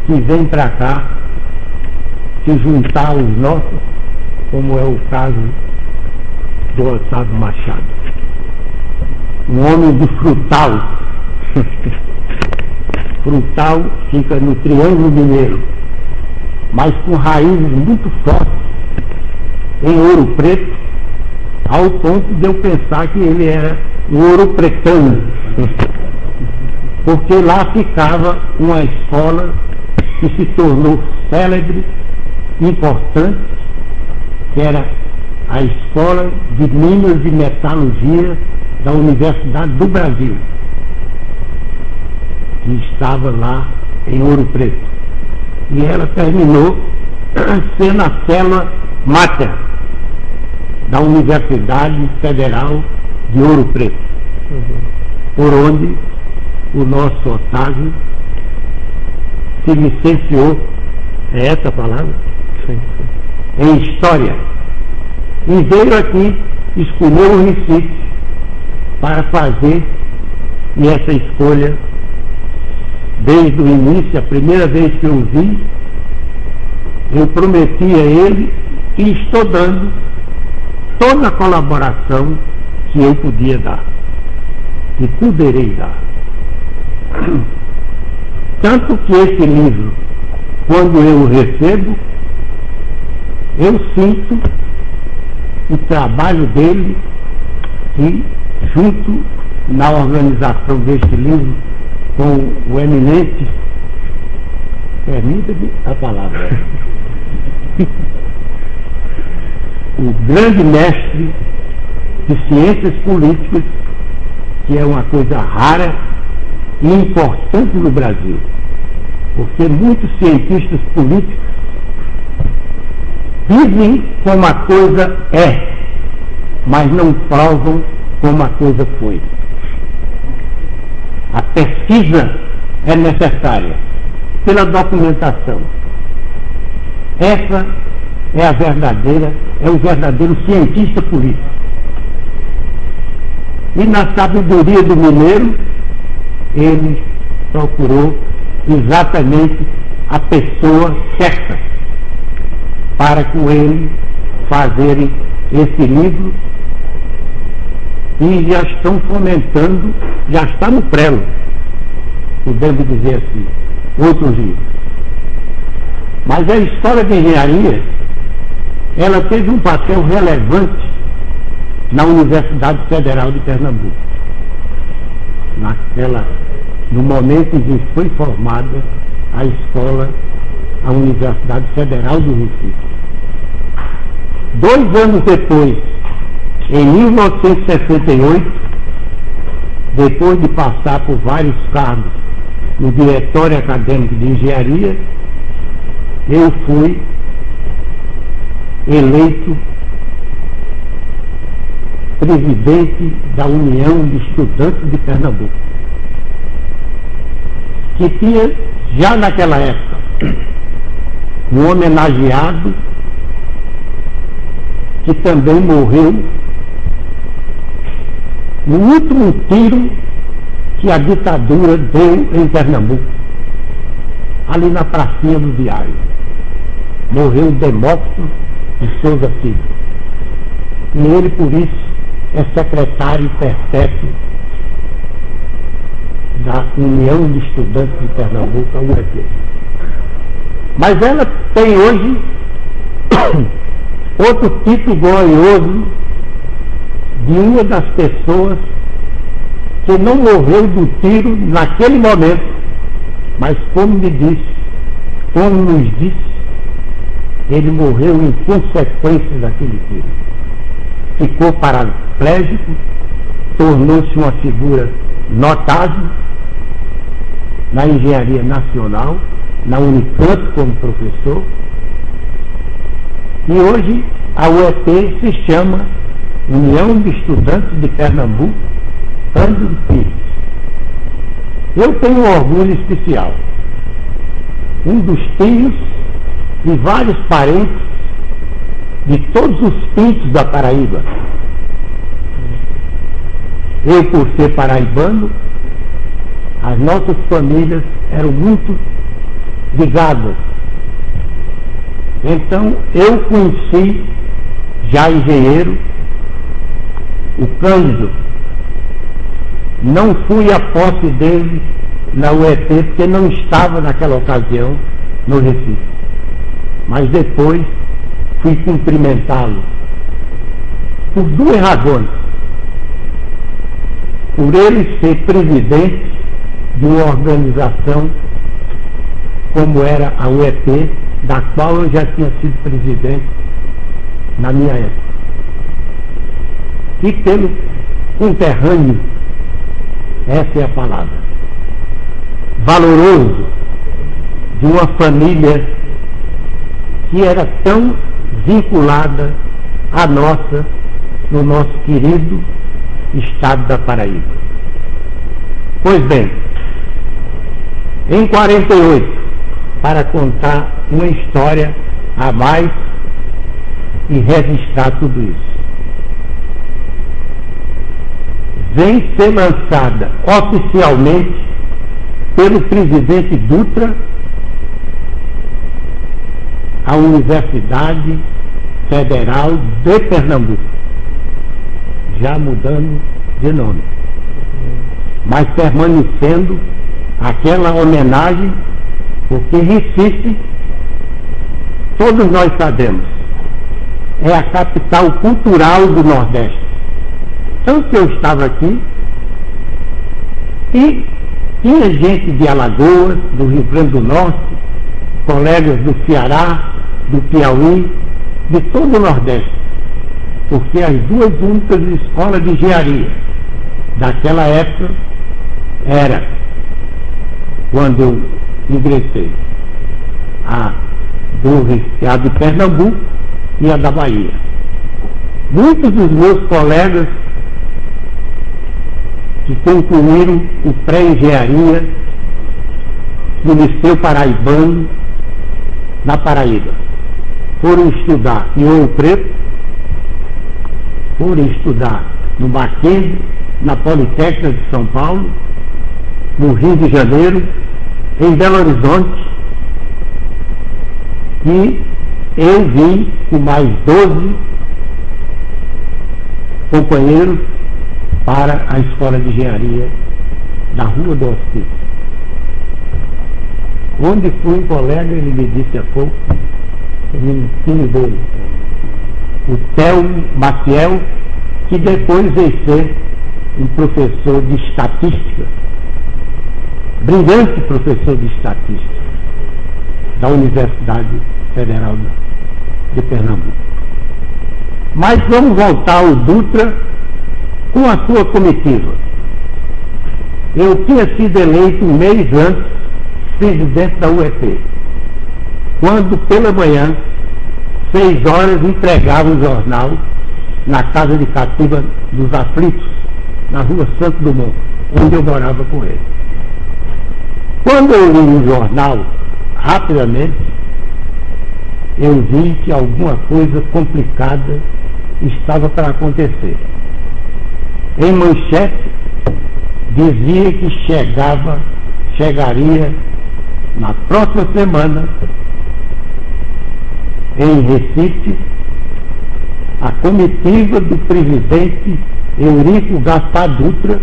que vem para cá se juntar aos nossos, como é o caso do Otávio Machado. Um homem de Frutal. Frutal fica no Triângulo Mineiro, mas com raízes muito fortes em Ouro Preto, ao ponto de eu pensar que ele era um ouro pretano, porque lá ficava uma escola que se tornou célebre, importante, que era a Escola de Minas e Metalurgia da Universidade do Brasil, que estava lá em Ouro Preto. E ela terminou sendo a célula máter da Universidade Federal de Ouro Preto, por onde o nosso Otávio se licenciou, é essa a palavra? Sim. Em História. E veio aqui, escolheu o Recife para fazer, e essa escolha, desde o início, a primeira vez que eu o vi, eu prometi a ele e estou dando toda a colaboração que eu podia dar e poderei dar. Tanto que esse livro, quando eu o recebo, eu sinto o trabalho dele e junto na organização deste livro com o eminente, permita-me a palavra, o grande mestre de ciências políticas, que é uma coisa rara e importante no Brasil, porque muitos cientistas políticos dizem como a coisa é, mas não provam como a coisa foi. A pesquisa é necessária pela documentação. Essa é o verdadeiro cientista político. E na sabedoria do mineiro, ele procurou exatamente a pessoa certa para com ele fazerem esse livro, e já estão fomentando, já está no prelo, podemos dizer assim, outros livros. Mas a história da engenharia, ela teve um papel relevante na Universidade Federal de Pernambuco, no momento em que foi formada a Universidade Federal do Recife. 2 anos depois, em 1968, depois de passar por vários cargos no Diretório Acadêmico de Engenharia, eu fui eleito presidente da União de Estudantes de Pernambuco, que tinha, já naquela época, um homenageado que também morreu no último tiro que a ditadura deu em Pernambuco, ali na pracinha do Diário. Morreu Demócrito de Souza Filho. E ele, por isso, é secretário perpétuo da União de Estudantes de Pernambuco, a UEP. Mas ela tem hoje outro título glorioso de uma das pessoas que não morreu do tiro naquele momento, mas como nos disse, ele morreu em consequência daquele tiro. Ficou paraplégico, tornou-se uma figura notável na engenharia nacional, na Unicamp como professor, e hoje a UEP se chama União de Estudantes de Pernambuco, Cândido Pires. Eu tenho um orgulho especial. Um dos tios de vários parentes de todos os pintos da Paraíba. Eu, por ser paraibano, as nossas famílias eram muito ligadas. Então, eu conheci, já engenheiro, o Cândido. Não fui à posse dele na UET, porque não estava naquela ocasião no Recife. Mas depois fui cumprimentá-lo por duas razões. Por ele ser presidente de uma organização como era a UET, da qual eu já tinha sido presidente na minha época. E pelo conterrâneo, essa é a palavra, valoroso, de uma família que era tão vinculada à nossa, no nosso querido estado da Paraíba. Pois bem, em 48, para contar uma história a mais e registrar tudo isso, vem ser lançada oficialmente pelo presidente Dutra a Universidade Federal de Pernambuco, já mudando de nome, mas permanecendo aquela homenagem, porque Recife, todos nós sabemos, é a capital cultural do Nordeste. Tanto que eu estava aqui e tinha gente de Alagoas, do Rio Grande do Norte, colegas do Ceará, do Piauí, de todo o Nordeste, porque as duas únicas escolas de engenharia daquela época era, quando eu ingressei, a de Pernambuco e a da Bahia. Muitos dos meus colegas que concluíram o pré-engenharia no Liceu Paraibano, na Paraíba, foram estudar em Ouro Preto, foram estudar no Mackenzie, na Politécnica de São Paulo, no Rio de Janeiro, em Belo Horizonte, e eu vim com mais 12 companheiros para a Escola de Engenharia da Rua do Hospício. Onde fui um colega, ele me disse há pouco, o filho dele, o Thelmo Maciel, que depois veio ser um professor de estatística, brilhante professor de estatística da Universidade Federal de Pernambuco. Mas vamos voltar ao Dutra com a sua comitiva. Eu tinha sido eleito um mês antes presidente da UET, quando pela manhã, 6 horas, entregava um jornal na casa de cativa dos Aflitos, na Rua Santo Dumont, onde eu morava com ele. Quando eu li o jornal, rapidamente, eu vi que alguma coisa complicada estava para acontecer. Em manchete, dizia que chegaria na próxima semana, em Recife, a comitiva do presidente Eurico Gaspar Dutra,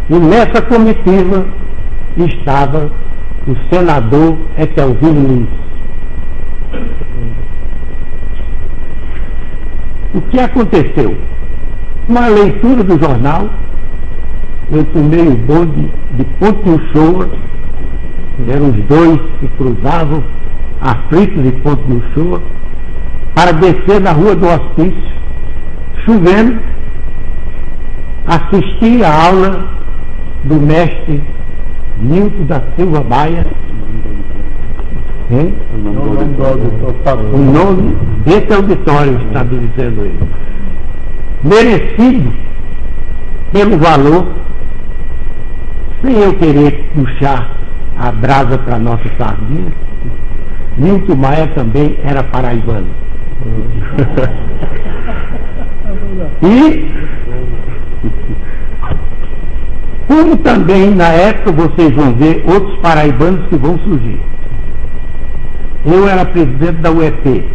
e nessa comitiva estava o senador Etelvino Lins. O que aconteceu? Uma leitura do jornal, eu tomei o bonde de Ponte Uchoa, eram os dois que cruzavam Aflitos de Ponte Uchoa, para descer na Rua do Hospício, chovendo, assistir a aula do mestre Nilton da Silva Baia. O nome desse auditório, está dizendo ele. Merecido pelo valor, sem eu querer puxar a brasa para a nossa sardinha. Nilton Maia também era paraibano. E Como também na época vocês vão ver outros paraibanos que vão surgir. Eu era presidente da UEP.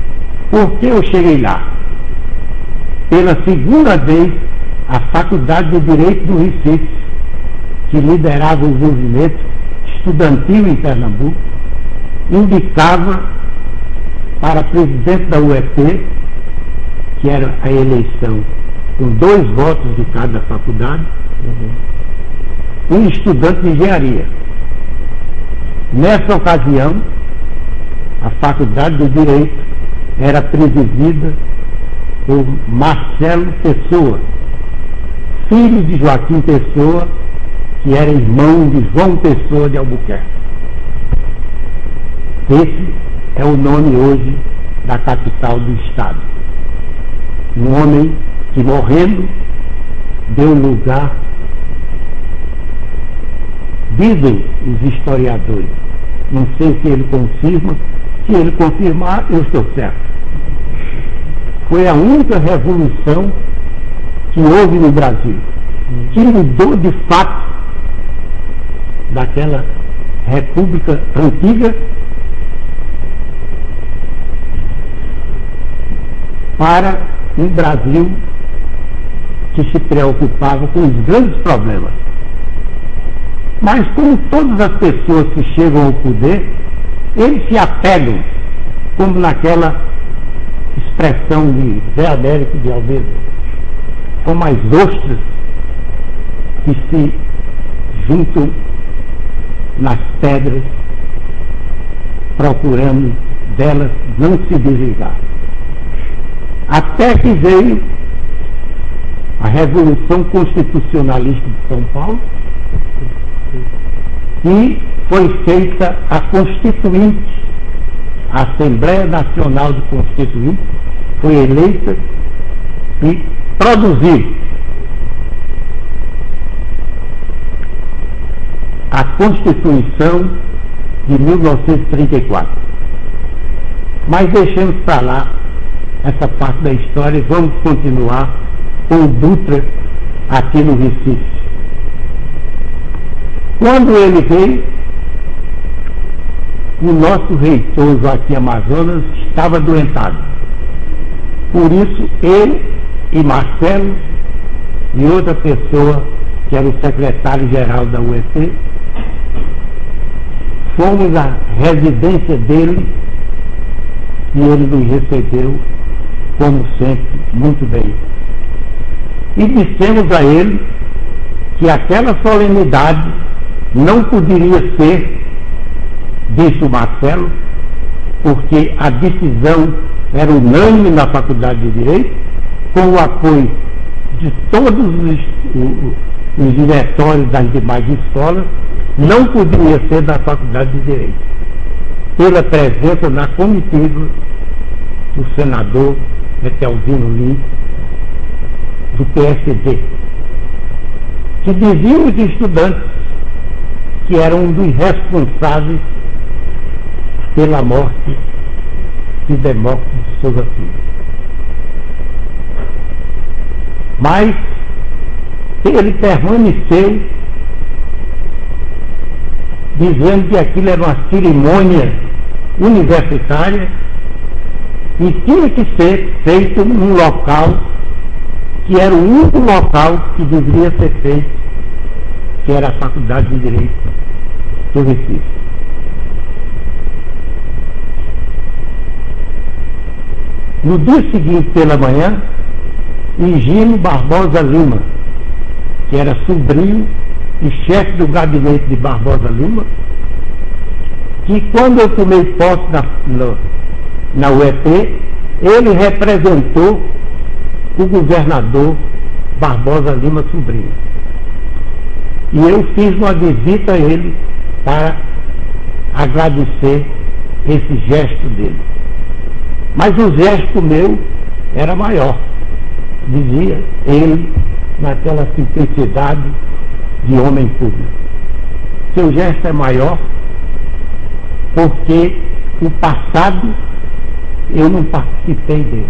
Por que eu cheguei lá? Pela segunda vez, a Faculdade de Direito do Recife, que liderava o movimento estudantil em Pernambuco, indicava para presidente da UEP, que era a eleição com 2 votos de cada faculdade, um estudante de engenharia. Nessa ocasião, a Faculdade de Direito era presidida por Marcelo Pessoa, filho de Joaquim Pessoa, que era irmão de João Pessoa de Albuquerque. Esse é o nome hoje da capital do estado. Um homem que, morrendo, deu lugar, dizem os historiadores, não sei se ele confirma, se ele confirmar, eu estou certo. Foi a única revolução que houve no Brasil, que mudou de fato daquela república antiga para um Brasil que se preocupava com os grandes problemas. Mas como todas as pessoas que chegam ao poder, eles se apegam, como naquela expressão de Zé Américo de Almeida, como as ostras que se juntam nas pedras, procurando delas não se desligar. Até que veio a Revolução Constitucionalista de São Paulo, e foi feita a Constituinte, a Assembleia Nacional de Constituinte foi eleita e produziu a Constituição de 1934. Mas deixemos para lá essa parte da história e vamos continuar com o Dutra aqui no Recife. Quando ele veio, o nosso reitor Joaquim Amazonas estava doentado. Por isso, ele e Marcelo e outra pessoa, que era o secretário-geral da UEP, fomos à residência dele e ele nos recebeu, como sempre, muito bem. E dissemos a ele que aquela solenidade não poderia ser, disse o Marcelo, porque a decisão era unânime na Faculdade de Direito, com o apoio de todos os diretórios das demais escolas, não poderia ser da Faculdade de Direito, pela presença na comitiva do senador Etelvino Lins, do PSD, que dizia os estudantes que eram um dos responsáveis pela morte de Demócrito de Souza Filho. Mas ele permaneceu dizendo que aquilo era uma cerimônia universitária e tinha que ser feito num local que era o único local que deveria ser feito, que era a Faculdade de Direito do Recife. No dia seguinte, pela manhã, Higino Barbosa Lima, que era sobrinho e chefe do gabinete de Barbosa Lima, que quando eu tomei posse na UEP, ele representou o governador Barbosa Lima Sobrinho. E eu fiz uma visita a ele para agradecer esse gesto dele. Mas o gesto meu era maior, dizia ele, naquela simplicidade de homem público. Seu gesto é maior porque o passado eu não participei dele.